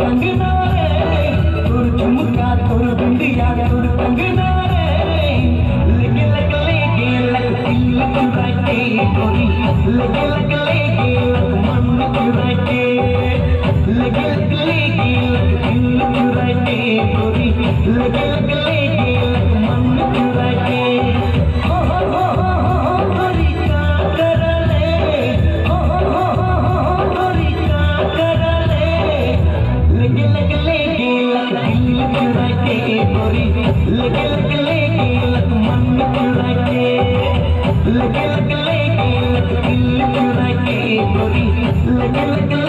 कंगना रे तुर झुमका तुर बिंदिया तुर कंगना रे लगे लग लेगे लग दिल चुराके गोरी लगे लग लेगे लग मन चुराके लगे लग लेगे लग दिल चुराके गोरी लगे लग लेगे लग मन चुराके गोरी क्या कर ले गोरी क्या कर ले लगे लग लेगे लग दिल चुराके गोरी लगे लग लेगे लग मन चुराके लगे लग लेगे लग दिल चुराके गोरी लगे लग